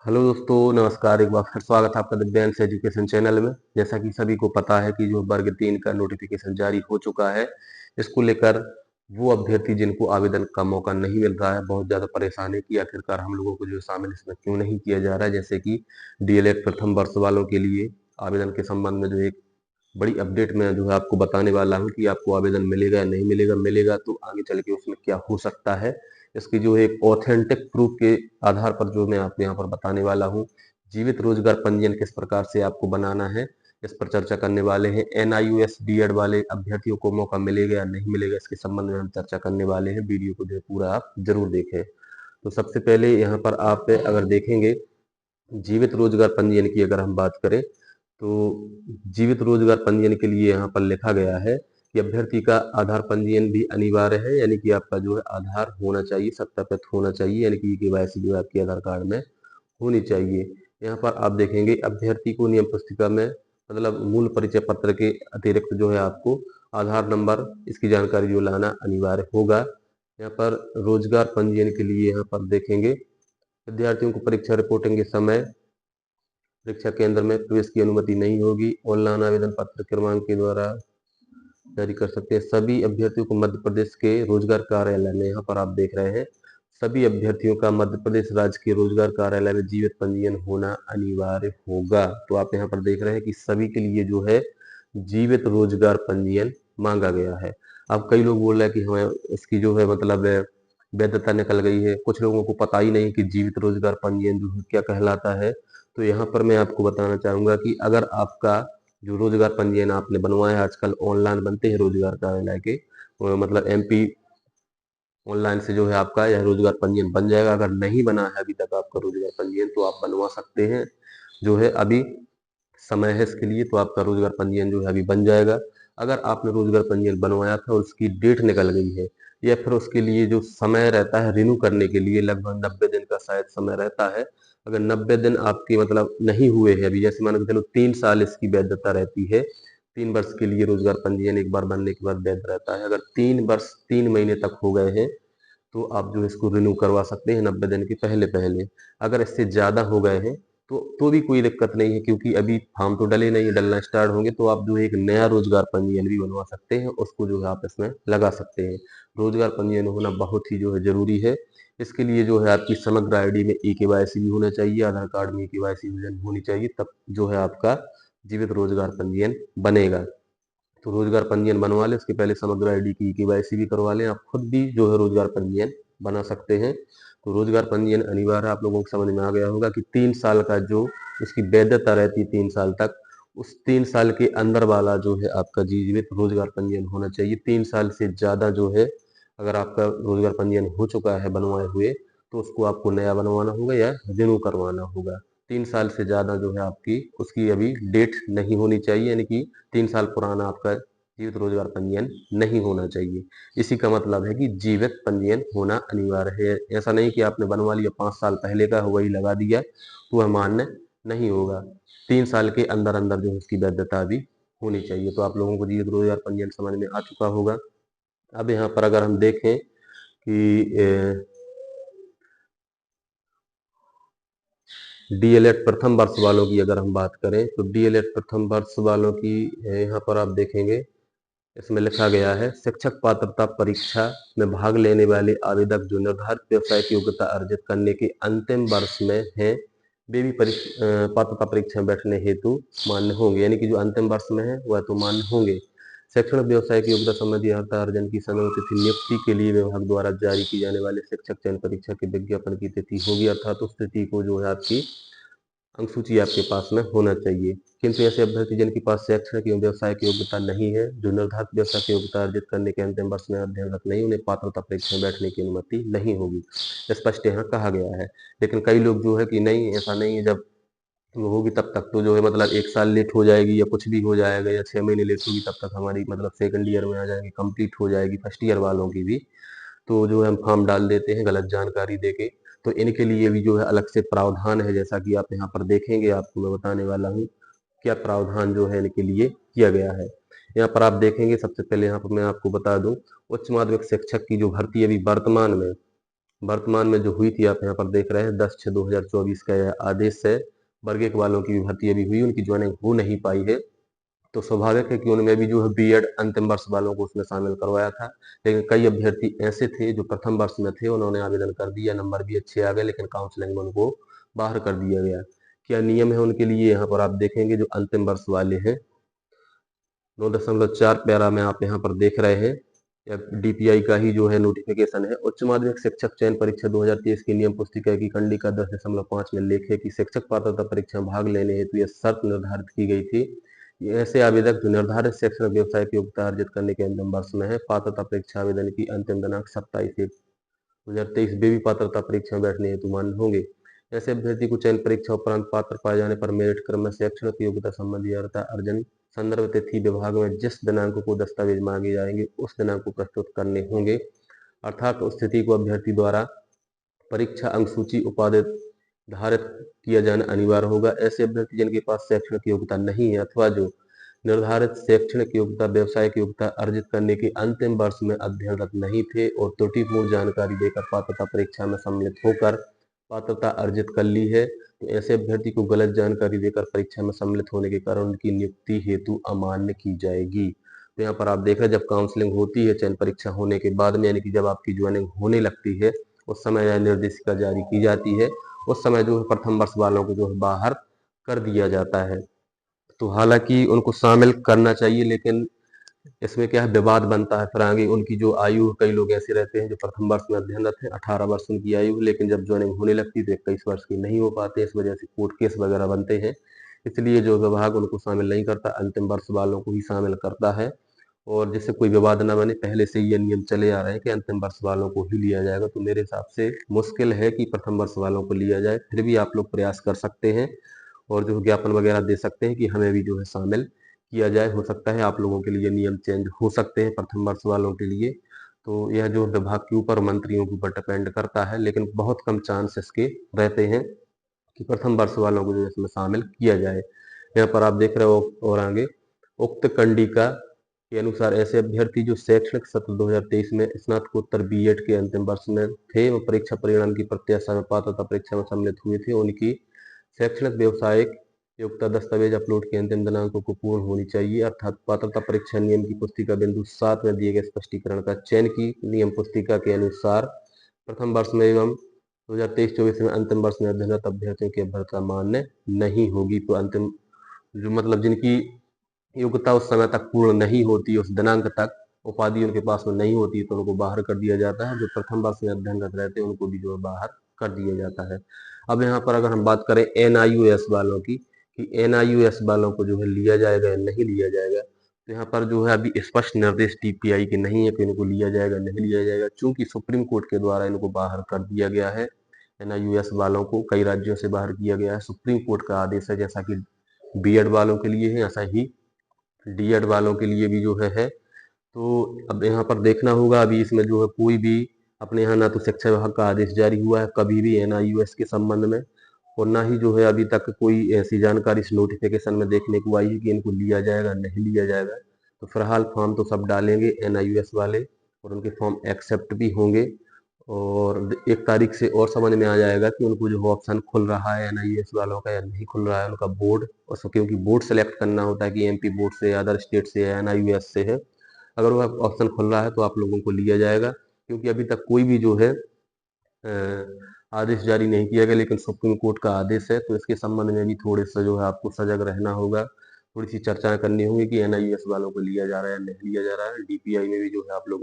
Hello दोस्तों, नमस्कार। एक बार फिर स्वागत है आपका दिव्यांश एजुकेशन चैनल में। जैसा कि सभी को पता है कि जो वर्ग 3 का नोटिफिकेशन जारी हो चुका है, इसको लेकर वो अभ्यर्थी जिनको आवेदन का मौका नहीं मिल रहा है, बहुत ज़्यादा परेशान है कि आखिरकार हम लोगों को जो शामिल इसमें क्यों नहीं किया जा रहा है। जैसे कि डीएलएड प्रथम वर्ष वालों के लिए आवेदन के संबंध में जो एक बड़ी अपडेट मैं जो है आपको बताने वाला हूँ कि आपको आवेदन मिलेगा या नहीं मिलेगा। मिलेगा तो आगे चल के उसमें क्या हो सकता है, इसकी जो एक ऑथेंटिक प्रूफ के आधार पर जो मैं आपको यहाँ पर बताने वाला हूँ। जीवित रोजगार पंजीयन किस प्रकार से आपको बनाना है, इस पर चर्चा करने वाले हैं। एनआईयूएस बीएड वाले अभ्यर्थियों को मौका मिलेगा या नहीं मिलेगा, इसके संबंध में हम चर्चा करने वाले हैं। वीडियो को जो है पूरा आप जरूर देखें। तो सबसे पहले यहाँ पर आप अगर देखेंगे जीवित रोजगार पंजीयन की अगर हम बात करें, तो जीवित रोजगार पंजीयन के लिए यहाँ पर लिखा गया है कि अभ्यर्थी का आधार पंजीयन भी अनिवार्य है, यानी कि आपका जो है आधार होना चाहिए, सत्यापित होना चाहिए, यानी कि केवाईसी जो है आपके आधार कार्ड में होनी चाहिए। यहाँ पर आप देखेंगे अभ्यर्थी को नियम पुस्तिका में मतलब मूल परिचय पत्र के अतिरिक्त जो है आपको आधार नंबर, इसकी जानकारी जो लाना अनिवार्य होगा। यहाँ पर रोजगार पंजीयन के लिए यहाँ पर देखेंगे विद्यार्थियों को परीक्षा रिपोर्टिंग के समय परीक्षा केंद्र में प्रवेश की अनुमति नहीं होगी। ऑनलाइन आवेदन पत्र क्रमांक के द्वारा जारी कर सकते हैं। सभी अभ्यर्थियों को मध्य प्रदेश के रोजगार कार्यालय में, यहाँ पर आप देख रहे हैं सभी अभ्यर्थियों का मध्य प्रदेश राज्य के रोजगार कार्यालय में जीवित पंजीयन होना अनिवार्य होगा। तो आप यहाँ पर देख रहे हैं कि सभी के लिए जो है जीवित रोजगार पंजीयन मांगा गया है। अब कई लोग बोल रहे हैं कि हमें इसकी जो है मतलब वैधता निकल गई है। कुछ लोगों को पता ही नहीं कि जीवित रोजगार पंजीयन जो है क्या कहलाता है। तो यहाँ पर मैं आपको बताना चाहूंगा कि अगर आपका जो रोजगार पंजीयन आपने बनवाया है, आजकल ऑनलाइन बनते हैं रोजगार कार्यालय के, मतलब एमपी ऑनलाइन से जो है आपका यह रोजगार पंजीयन बन जाएगा। अगर नहीं बना है अभी तक आपका रोजगार पंजीयन, तो आप बनवा सकते हैं। जो है अभी समय है इसके लिए, तो आपका रोजगार पंजीयन जो है अभी बन जाएगा। अगर आपने रोजगार पंजीयन बनवाया था और उसकी डेट निकल गई है, या फिर उसके लिए जो समय रहता है रिन्यू करने के लिए, लगभग 90 दिन का शायद समय रहता है। अगर 90 दिन आपके मतलब नहीं हुए हैं अभी, जैसे मान के चलो 3 साल इसकी वैधता रहती है, 3 वर्ष के लिए रोजगार पंजीयन एक बार बनने के बाद वैध रहता है। अगर 3 वर्ष 3 महीने तक हो गए हैं, तो आप जो है इसको रिन्यू करवा सकते हैं 90 दिन के पहले पहले। अगर इससे ज़्यादा हो गए हैं तो भी कोई दिक्कत नहीं है, क्योंकि अभी फॉर्म तो डले नहीं, डलना स्टार्ट होंगे तो आप जो है एक नया रोजगार पंजीयन भी बनवा सकते हैं, उसको जो है आप इसमें लगा सकते हैं। रोजगार पंजीयन होना बहुत ही जो है जरूरी है। इसके लिए जो है आपकी समग्र आईडी में ई-केवाईसी भी होना चाहिए, आधार कार्ड में ई-केवाईसी होनी चाहिए, तब जो है आपका जीवित रोजगार पंजीयन बनेगा। तो रोजगार पंजीयन बनवा लें, उसके पहले समग्र आईडी की केवाईसी भी करवा लें। आप खुद भी जो है रोजगार पंजीयन बना सकते हैं। तो रोजगार पंजीयन अनिवार्य, आप लोगों को समझ में आ गया होगा कि 3 साल का जो उसकी वैधता रहती है 3 साल तक, उस 3 साल के अंदर वाला जो है आपका जीवित रोजगार पंजीयन होना चाहिए। 3 साल से ज्यादा जो है अगर आपका रोजगार पंजीयन हो चुका है बनवाए हुए, तो उसको आपको नया बनवाना होगा या रिन्यू करवाना होगा। 3 साल से ज्यादा जो है आपकी उसकी अभी डेट नहीं होनी चाहिए, यानी कि 3 साल पुराना आपका जीवित रोजगार पंजीयन नहीं होना चाहिए। इसी का मतलब है कि जीवित पंजीयन होना अनिवार्य है। ऐसा नहीं कि आपने बनवा लिया 5 साल पहले का वही लगा दिया तो वह मान्य नहीं होगा। 3 साल के अंदर अंदर जो है उसकी वैधता भी होनी चाहिए। तो आप लोगों को जीवित रोजगार पंजीयन समझ में आ चुका होगा। अब यहाँ पर अगर हम देखें कि डीएलएड प्रथम वर्ष वालों की अगर हम बात करें, तो डीएलएड प्रथम वर्ष वालों की यहाँ पर आप देखेंगे इसमें लिखा गया है शिक्षक पात्रता परीक्षा में भाग लेने वाले आवेदक जो निर्धारित व्यावसायिक योग्यता अर्जित करने के अंतिम वर्ष में हैं, वे भी पात्रता परीक्षा में बैठने हेतु मान्य होंगे। यानी कि जो अंतिम वर्ष में है वह तो मान्य होंगे। शैक्षणिक व्यवसायिक योग्यता संबंधी अर्हता अर्जन की समय तिथि नियुक्ति के लिए विभाग द्वारा जारी की जाने वाले शिक्षक चयन परीक्षा के विज्ञापन की तिथि होगी, अर्थात उस तिथि को जो है आपकी अंक सूची आपके पास में होना चाहिए। किंतु ऐसे अभ्यर्थी जिनके पास शैक्षणिक एवं व्यवसायिक योग्यता नहीं है, जो निर्धारित व्यवसायिक योग्यता अर्जित करने के अंतिम वर्ष में अध्ययनरत नहीं, उन्हें पात्रता परीक्षा में बैठने की अनुमति नहीं होगी, स्पष्ट यहाँ कहा गया है। लेकिन कई लोग जो है कि नहीं, ऐसा नहीं है, जब वो होगी तब तक तो जो है मतलब 1 साल लेट हो जाएगी या कुछ भी हो जाएगा, या 6 महीने लेट होगी तब तक हमारी मतलब सेकंड ईयर में आ जाएगी, कंप्लीट हो जाएगी फर्स्ट ईयर वालों की भी। तो जो है हम फॉर्म डाल देते हैं गलत जानकारी देके। तो इनके लिए भी जो है अलग से प्रावधान है, जैसा कि आप यहाँ पर देखेंगे, आपको मैं बताने वाला हूँ क्या प्रावधान जो है इनके लिए किया गया है। यहाँ पर आप देखेंगे, सबसे पहले यहाँ पर मैं आपको बता दूं, उच्च माध्यमिक शिक्षक की जो भर्ती अभी वर्तमान में वर्तमान में जो हुई थी आप यहाँ पर देख रहे हैं 10/6/2024 का यह आदेश है। वर्ग 1 वालों की भी भर्ती अभी हुई, उनकी ज्वाइनिंग हो नहीं पाई है। तो स्वाभाविक है कि उनमें भी जो है बीएड अंतिम वर्ष वालों को उसमें शामिल करवाया था, लेकिन कई अभ्यर्थी ऐसे थे जो प्रथम वर्ष में थे, उन्होंने आवेदन कर दिया, नंबर भी अच्छे आ गए, लेकिन काउंसलिंग में उनको बाहर कर दिया गया। क्या नियम है उनके लिए, यहाँ पर आप देखेंगे जो अंतिम वर्ष वाले हैं 9.4 पैरा में आप यहाँ पर देख रहे हैं, डीपीआई का ही जो है नोटिफिकेशन है। उच्च माध्यमिक शिक्षक चयन परीक्षा 2023 की नियम पुस्तिका की कंडिका 10.5 में लेख है कि शिक्षक पात्रता परीक्षा में भाग लेने हेतु यह शर्त निर्धारित की गई थी। ये ऐसे आवेदक जो निर्धारित शैक्षणिक व्यवसाय की योग्यता अर्जित करने के अंतिम वर्ष में है, पात्रता परीक्षा आवेदन की अंतिम दिनांक 27/1/2023 वे भी पात्रता परीक्षा में बैठने हेतु मान्य होंगे। ऐसे अभ्यर्थी को चयन परीक्षा उपरांत पात्र पाए जाने पर मेरिट क्रम में शैक्षणिक योग्यता संबंधी अर्हता अर्जन संदर्भ तिथि विभाग में जिस दिनांक को दस्तावेज मांगे जाएंगे उस दिनांक को प्रस्तुत करने होंगे। अर्थात उस तिथि को अभ्यर्थी द्वारा परीक्षा अंक सूची उपाधित धारित किया जाना अनिवार्य होगा। ऐसे अभ्यर्थी जिनके पास शैक्षणिक योग्यता नहीं है अथवा जो निर्धारित शैक्षणिक योग्यता व्यवसायिक योग्यता अर्जित करने के अंतिम वर्ष में अध्ययनरत नहीं थे और त्रुटिपूर्ण जानकारी देकर पात्रता परीक्षा में सम्मिलित होकर पात्रता अर्जित कर ली है, तो ऐसे अभ्यर्थी को गलत जानकारी देकर परीक्षा में सम्मिलित होने के कारण उनकी नियुक्ति हेतु अमान्य की जाएगी। तो यहाँ पर आप देख रहे हैं जब काउंसलिंग होती है चयन परीक्षा होने के बाद में, यानी कि जब आपकी ज्वाइनिंग होने लगती है उस समय यह निर्देशिका जारी की जाती है, उस समय जो है प्रथम वर्ष वालों को जो है बाहर कर दिया जाता है। तो हालांकि उनको शामिल करना चाहिए, लेकिन इसमें क्या है विवाद बनता है फिर आगे। उनकी जो आयु, कई लोग ऐसे रहते हैं जो प्रथम वर्ष में अध्ययनरत हैं, 18 वर्ष उनकी आयु, लेकिन जब ज्वाइनिंग होने लगती है तो 21 वर्ष की नहीं हो पाते, इस वजह से कोर्ट केस वगैरह बनते हैं। इसलिए जो विभाग उनको शामिल नहीं करता, अंतिम वर्ष वालों को ही शामिल करता है। और जिससे कोई विवाद ना बने, पहले से ये नियम चले आ रहे हैं कि अंतिम वर्ष वालों को ही लिया जाएगा। तो मेरे हिसाब से मुश्किल है कि प्रथम वर्ष वालों को लिया जाए, फिर भी आप लोग प्रयास कर सकते हैं और जो ज्ञापन वगैरह दे सकते हैं कि हमें भी जो है शामिल किया जाए। हो सकता है आप लोगों के लिए नियम चेंज हो सकते हैं प्रथम वर्ष वालों के लिए। तो यह जो विभाग के ऊपर, मंत्रियों के ऊपर डिपेंड करता है, लेकिन बहुत कम चांस इसके रहते हैं कि प्रथम वर्ष वालों को जो है इसमें शामिल किया जाए। यहाँ पर आप देख रहे हो और आगे उक्त कंडिका के अनुसार ऐसे अभ्यर्थी जो शैक्षणिक सत्र 2023 में स्नातकोत्तर बीएड के अंतिम वर्ष में थे व परीक्षा परिणाम की प्रत्याशा में पात्रता परीक्षा में सम्मिलित हुए थे, उनकी शैक्षणिक व्यवसायिक योग्यता दस्तावेज अपलोड के अंतिम दिनांकों को पूर्ण होनी चाहिए। अर्थात पात्रता परीक्षा नियम की पुस्तिका बिंदु 7 में दिए गए स्पष्टीकरण का चयन की नियम पुस्तिका के अनुसार प्रथम वर्ष में एवं 2023-24 में अंतिम वर्ष में अध्ययनरत अभ्यर्थियों की अभ्यर्थता मान्य नहीं होगी। तो अंतिम जो मतलब जिनकी योग्यता उस समय तक पूर्ण नहीं होती, उस दिनांक तक उपाधि उनके पास में नहीं होती, तो उनको बाहर कर दिया जाता है। जो प्रथम वर्ष में अध्ययनरत रहते हैं उनको भी जो है बाहर कर दिया जाता है। अब यहाँ पर अगर हम बात करें एनआईयूएस वालों की, कि एनआईयूएस वालों को जो है लिया जाएगा या नहीं लिया जाएगा, तो यहाँ पर जो है अभी स्पष्ट निर्देश टीपीआई के नहीं है कि इनको लिया जाएगा नहीं लिया जाएगा, चूंकि सुप्रीम कोर्ट के द्वारा इनको बाहर कर दिया गया है। एनआईयूएस वालों को कई राज्यों से बाहर किया गया है, सुप्रीम कोर्ट का आदेश है। जैसा कि बीएड वालों के लिए है, ऐसा ही डीएड वालों के लिए भी जो है। तो अब यहाँ पर देखना होगा, अभी इसमें जो है कोई भी अपने यहाँ ना तो शिक्षा विभाग का आदेश जारी हुआ है कभी भी एनआईयूएस के संबंध में, और ना ही जो है अभी तक कोई ऐसी जानकारी इस नोटिफिकेशन में देखने को आई है कि इनको लिया जाएगा नहीं लिया जाएगा। तो फिलहाल फॉर्म तो सब डालेंगे एनआईयूएस वाले और उनके फॉर्म एक्सेप्ट भी होंगे, और 1 तारीख से और समझ में आ जाएगा कि उनको जो ऑप्शन खुल रहा है एनआईएस वालों का या नहीं खुल रहा है उनका बोर्ड। और क्योंकि बोर्ड सेलेक्ट करना होता है कि एमपी बोर्ड से, अदर स्टेट से या एनआईयूएस से है, अगर वो ऑप्शन खुल रहा है तो आप लोगों को लिया जाएगा। क्योंकि अभी तक कोई भी जो है आदेश जारी नहीं किया गया, लेकिन सुप्रीम कोर्ट का आदेश है, तो इसके संबंध में भी थोड़े सा जो है आपको सजग रहना होगा, थोड़ी सी चर्चाएं करनी होगी कि एनआईयूएस वालों को लिया जा रहा है या नहीं लिया जा रहा है। डीपीआई में भी जो है आप लोग